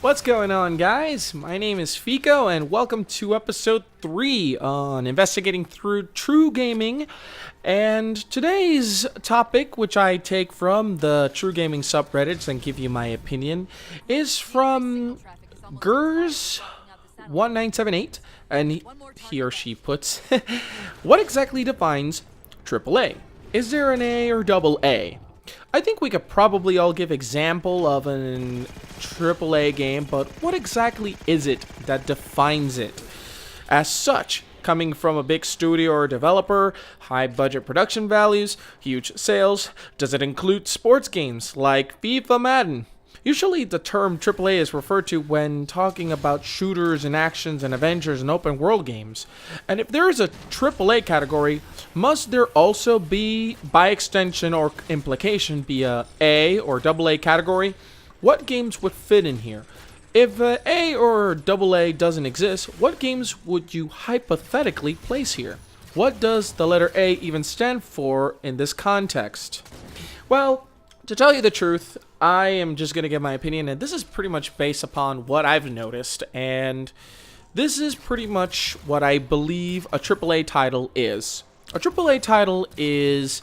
What's going on, guys? My name is Fico, and welcome to episode 3 on investigating through true gaming. And today's topic, which I take from the True Gaming subreddits and give you my opinion, is from Gers1978, and he or she puts, what exactly defines AAA? Is there an A or double A? I think we could probably all give example of an AAA game, but what exactly is it that defines it? As such, coming from a big studio or developer, high budget production values, huge sales, does it include sports games like FIFA, Madden? Usually the term AAA is referred to when talking about shooters and actions and adventures and open world games. And if there is a AAA category, must there also be, by extension or implication, be a A or AA category? What games would fit in here? If A or AA doesn't exist, what games would you hypothetically place here? What does the letter A even stand for in this context? Well, to tell you the truth, I am just going to give my opinion, and this is pretty much based upon what I've noticed, and this is pretty much what I believe a AAA title is. A AAA title is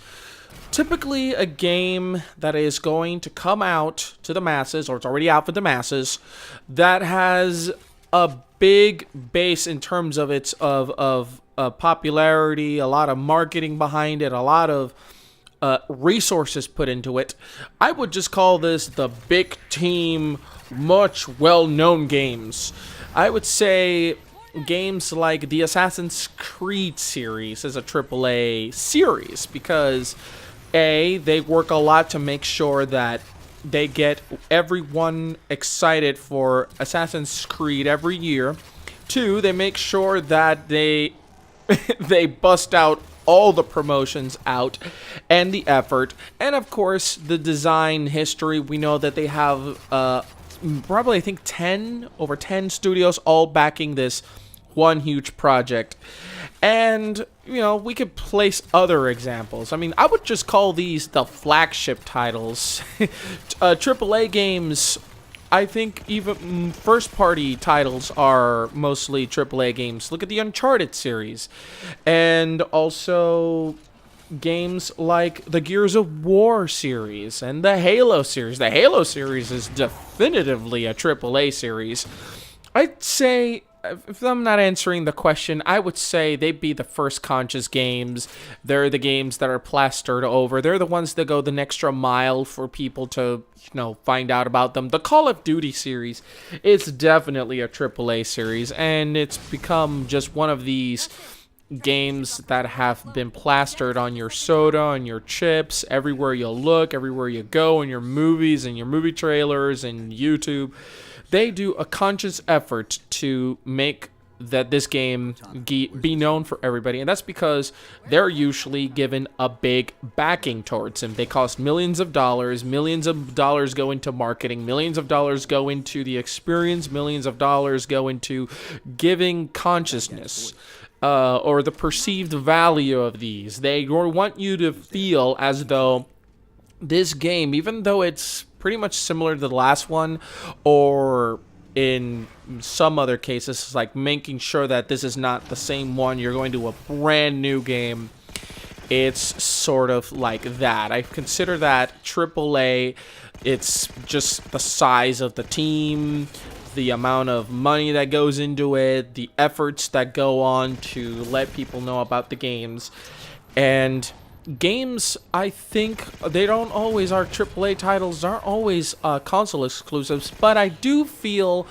typically a game that is going to come out to the masses, or it's already out for the masses, that has a big base in terms of its popularity, a lot of marketing behind it, a lot of resources put into it. I would just call this the big team, much well-known games. I would say games like the Assassin's Creed series is a AAA series because A, they work a lot to make sure that they get everyone excited for Assassin's Creed every year. 2, they make sure that they bust out all the promotions out and the effort, and of course the design history. We know that they have probably, I think, over 10 studios all backing this one huge project. And you know, we could place other examples. I mean, I would just call these the flagship titles. AAA games, I think even first-party titles are mostly AAA games. Look at the Uncharted series. And also games like the Gears of War series and the Halo series. The Halo series is definitively a AAA series. I'd say, if I'm not answering the question, I would say they'd be the first conscious games. They're the games that are plastered over. They're the ones that go the extra mile for people to, find out about them. The Call of Duty series is definitely a AAA series, and it's become just one of these games that have been plastered on your soda, on your chips, everywhere you look, everywhere you go, in your movies, and your movie trailers, and YouTube. They do a conscious effort to make that this game be known for everybody, and that's because they're usually given a big backing towards them. They cost millions of dollars go into marketing, millions of dollars go into the experience, millions of dollars go into giving consciousness or the perceived value of these. They want you to feel as though this game, even though it's pretty much similar to the last one, or in some other cases, like making sure that this is not the same one, you're going to a brand new game. It's sort of like that. I consider that AAA. It's just the size of the team, the amount of money that goes into it, the efforts that go on to let people know about the games. And games, I think, they don't always, our AAA titles aren't always console exclusives, but I do feel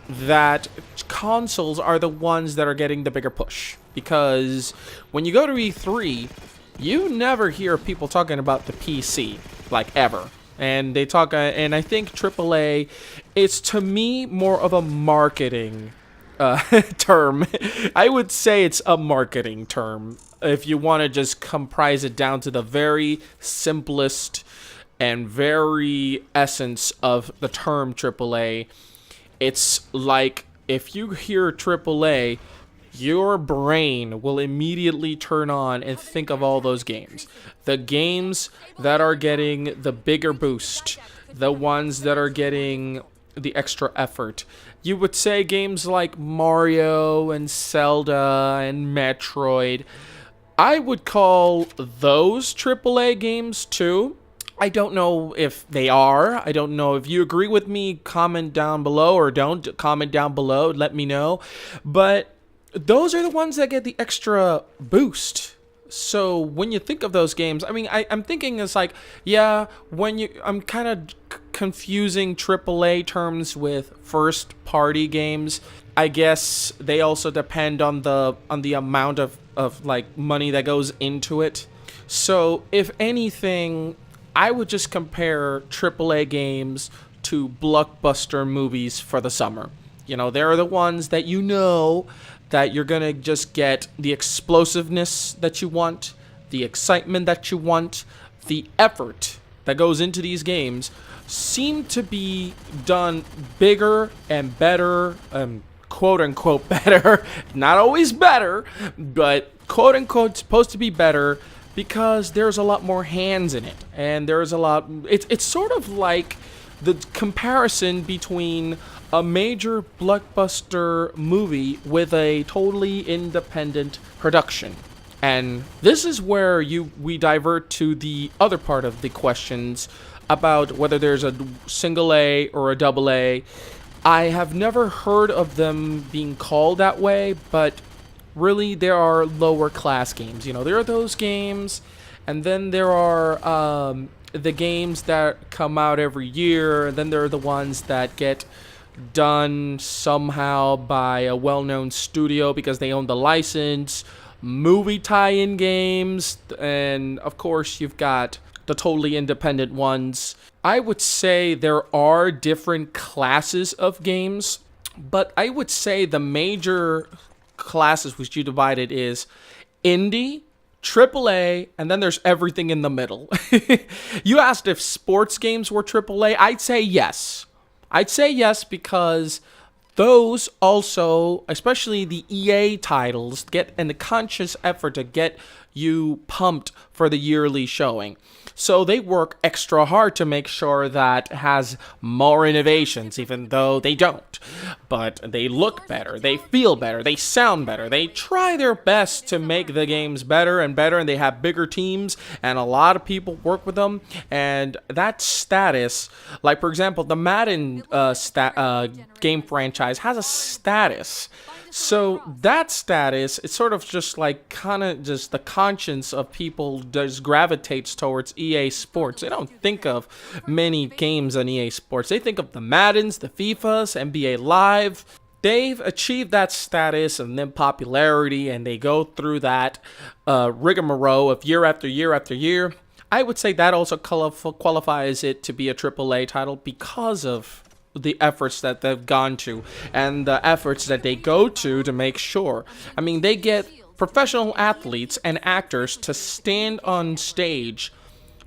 that consoles are the ones that are getting the bigger push. Because when you go to E3, you never hear people talking about the PC, like, ever. And they talk, and I think AAA, it's to me more of a marketing term. I would say it's a marketing term if you want to just comprise it down to the very simplest and very essence of the term AAA. It's like, if you hear AAA, your brain will immediately turn on and think of all those games. The games that are getting the bigger boost, the ones that are getting the extra effort. You would say games like Mario and Zelda and Metroid. I would call those AAA games too. I don't know if they are. I don't know if you agree with me. Comment down below, or don't comment down below. Let me know. But those are the ones that get the extra boost. So when you think of those games, I mean, I'm thinking it's like, yeah, I'm kind of confusing AAA terms with first party games. I guess they also depend on the amount of like money that goes into it. So if anything, I would just compare AAA games to blockbuster movies for the summer. You know, they're the ones that you know that you're gonna just get the explosiveness that you want, the excitement that you want, the effort that goes into these games seem to be done bigger and better, quote unquote better, not always better, but quote unquote supposed to be better, because there's a lot more hands in it, and there's a lot. It's sort of like the comparison between a major blockbuster movie with a totally independent production. And this is where we divert to the other part of the questions about whether there's a single A or a double A. I have never heard of them being called that way, but really there are lower class games. You know, there are those games, and then there are the games that come out every year, and then there are the ones that get done somehow by a well-known studio because they own the license, movie tie-in games, and of course you've got the totally independent ones. I would say there are different classes of games, but I would say the major classes which you divided is indie, AAA, and then there's everything in the middle. You asked if sports games were AAA. I'd say yes. I'd say yes, because those also, especially the EA titles, get in the conscious effort to get you pumped for the yearly showing. So they work extra hard to make sure that it has more innovations, even though they don't. But they look better, they feel better, they sound better, they try their best to make the games better and better, and they have bigger teams, and a lot of people work with them. And that status, like for example, the Madden game franchise has a status. So that status, it's sort of just like kind of just the conscience of people just gravitates towards EA Sports. They don't think of many games on EA Sports. They think of the Maddens, the FIFAs, NBA Live. They've achieved that status and then popularity, and they go through that rigmarole of year after year after year. I would say that also qualifies it to be a AAA title because of the efforts that they've gone to and the efforts that they go to make sure. I mean, they get professional athletes and actors to stand on stage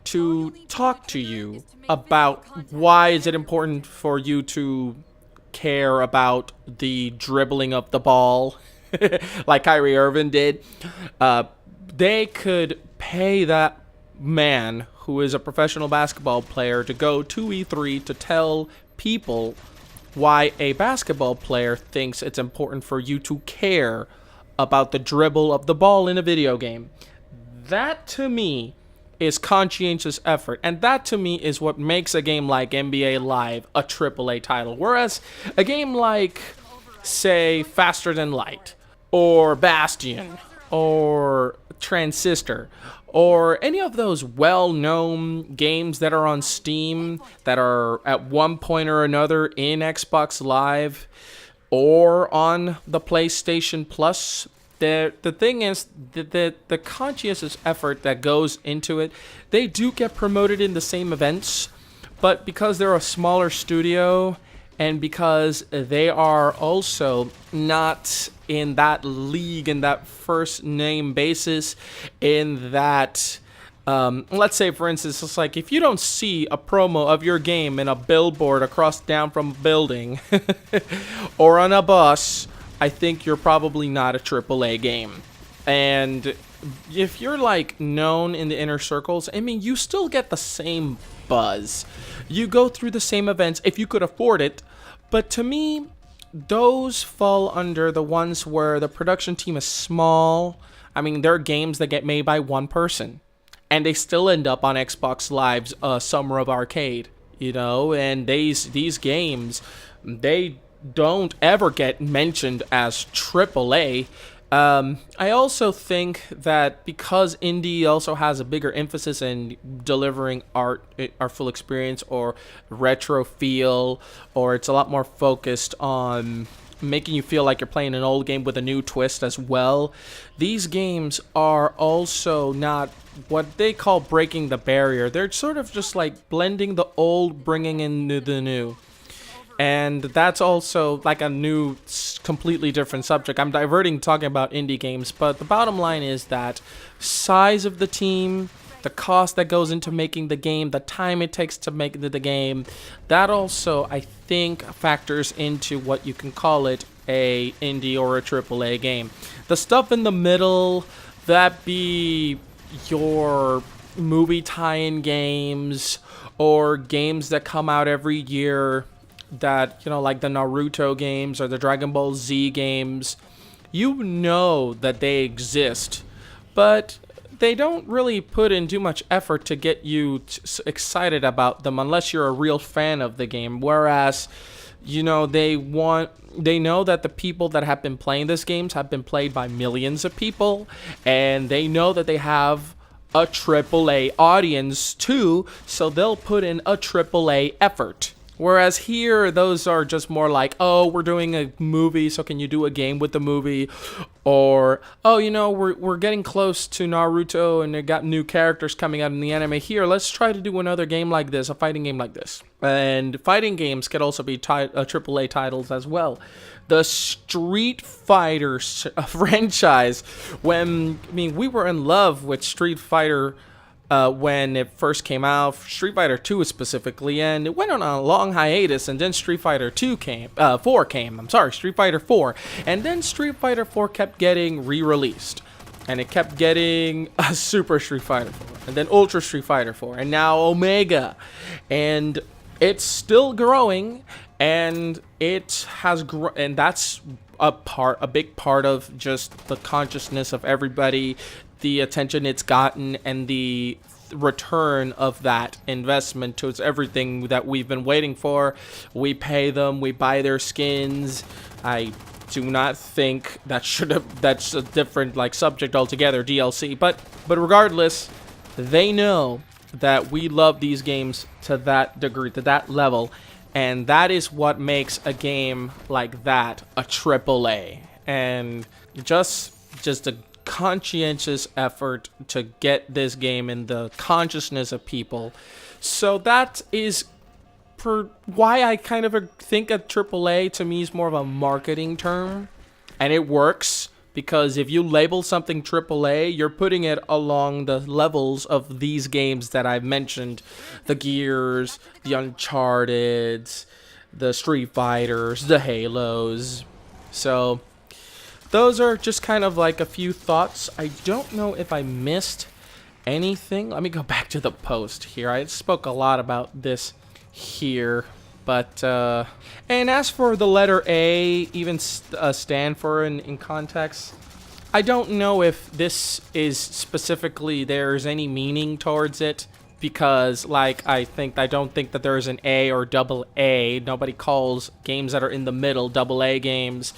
to talk to you about why is it important for you to care about the dribbling of the ball like Kyrie Irving did. They could pay that man who is a professional basketball player to go to E3 to tell people why a basketball player thinks it's important for you to care about the dribble of the ball in a video game. That to me is conscientious effort, and that to me is what makes a game like NBA Live a AAA title, whereas a game like, say, Faster Than Light or Bastion or Transistor or any of those well-known games that are on Steam that are at one point or another in Xbox Live or on the PlayStation Plus, the thing is that the conscientious effort that goes into it, they do get promoted in the same events, but because they're a smaller studio and because they are also not in that league, in that first name basis, in that, let's say for instance, it's like if you don't see a promo of your game in a billboard across down from a building or on a bus, I think you're probably not a AAA game. And if you're like known in the inner circles, I mean, you still get the same buzz. You go through the same events if you could afford it. But to me, those fall under the ones where the production team is small. I mean, there are games that get made by one person, and they still end up on Xbox Live's Summer of Arcade, you know, and these games, they don't ever get mentioned as AAA. I also think that because indie also has a bigger emphasis in delivering our full experience or retro feel, or it's a lot more focused on making you feel like you're playing an old game with a new twist as well, these games are also not what they call breaking the barrier. They're sort of just like blending the old, bringing in the new. And that's also like a new, completely different subject. I'm diverting talking about indie games, but the bottom line is that size of the team, the cost that goes into making the game, the time it takes to make the game, that also, I think, factors into what you can call it a indie or a AAA game. The stuff in the middle, that be your movie tie-in games or games that come out every year, that, you know, like the Naruto games or the Dragon Ball Z games, you know that they exist, but they don't really put in too much effort to get you excited about them unless you're a real fan of the game. Whereas, you know, they know that the people that have been playing these games have been played by millions of people, and they know that they have a AAA audience too, so they'll put in a AAA effort. Whereas here, those are just more like, oh, we're doing a movie, so can you do a game with the movie? Or, oh, you know, we're getting close to Naruto, and they got new characters coming out in the anime. Here, let's try to do another game like this, a fighting game like this. And fighting games could also be AAA titles as well. The Street Fighter franchise, we were in love with Street Fighter when it first came out, Street Fighter 2 specifically, and it went on a long hiatus, and then Street Fighter 4 came, Street Fighter 4, and then Street Fighter 4 kept getting re-released, and it kept getting a Super Street Fighter 4, and then Ultra Street Fighter 4, and now Omega, and it's still growing, and it has and that's a big part of just the consciousness of everybody, the attention it's gotten, and the return of that investment towards everything that we've been waiting for. We pay them, we buy their skins. I do not think that's a different like subject altogether, DLC, but regardless, they know that we love these games to that degree, to that level, and that is what makes a game like that a AAA. And just a conscientious effort to get this game in the consciousness of people. So that is why I kind of think a AAA to me is more of a marketing term, and it works because if you label something AAA, you're putting it along the levels of these games that I've mentioned, the Gears, the Uncharteds, the Street Fighters, the Halos. So those are just kind of like a few thoughts. I don't know if I missed anything. Let me go back to the post here. I spoke a lot about this here. But, and as for the letter A, even stand for in context, I don't know if this is specifically, there's any meaning towards it. Because, like, I don't think that there is an A or double A. Nobody calls games that are in the middle double A games.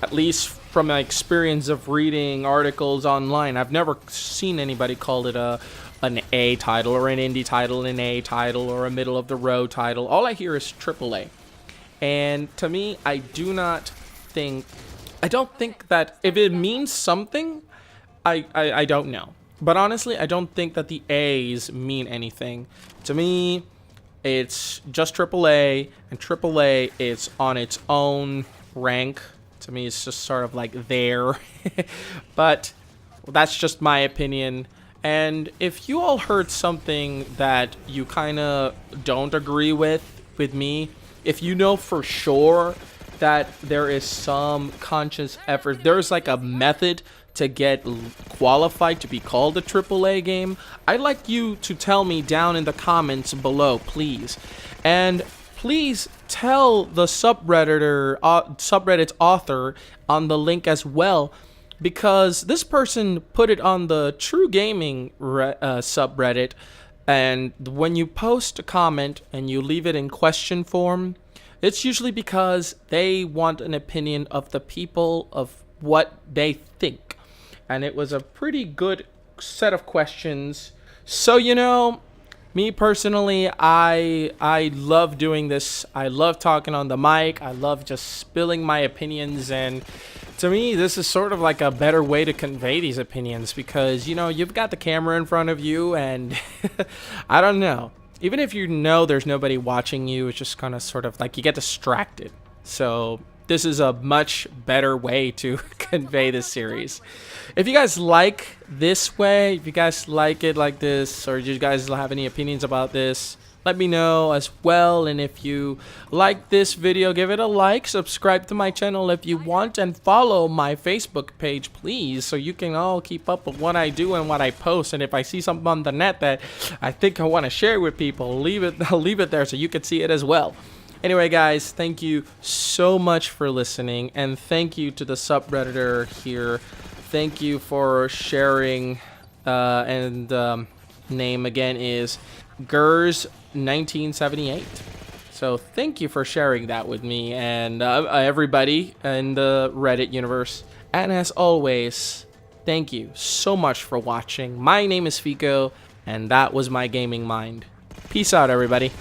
At least from my experience of reading articles online, I've never seen anybody call it an A title or an indie title, an A title or a middle of the road title. All I hear is AAA. And to me, I don't think that if it means something, I don't know. But honestly, I don't think that the A's mean anything. To me, it's just AAA, and AAA is on its own rank. To me, it's just sort of like there. But that's just my opinion. And if you all heard something that you kind of don't agree with me, if you know for sure that there is some conscious effort, there's like a method to get qualified to be called a AAA game, I'd like you to tell me down in the comments below, please. And please tell the subreddit's author on the link as well, because this person put it on the True Gaming subreddit, and when you post a comment and you leave it in question form, it's usually because they want an opinion of the people of what they think. And it was a pretty good set of questions. So, you know, me personally, I love doing this. I love talking on the mic. I love just spilling my opinions, and to me, this is sort of like a better way to convey these opinions, because, you know, you've got the camera in front of you, and I don't know. Even if you know there's nobody watching you, it's just kind of sort of like you get distracted. So this is a much better way to convey this series. If you guys like this way, if you guys like it like this, or you guys have any opinions about this, let me know as well. And if you like this video, give it a like, subscribe to my channel if you want, and follow my Facebook page, please, so you can all keep up with what I do and what I post. And if I see something on the net that I think I want to share with people, I'll leave it there so you can see it as well. Anyway, guys, thank you so much for listening, and thank you to the subredditor here. Thank you for sharing, name again is Gers1978. So thank you for sharing that with me and everybody in the Reddit universe. And as always, thank you so much for watching. My name is Fico, and that was my gaming mind. Peace out, everybody.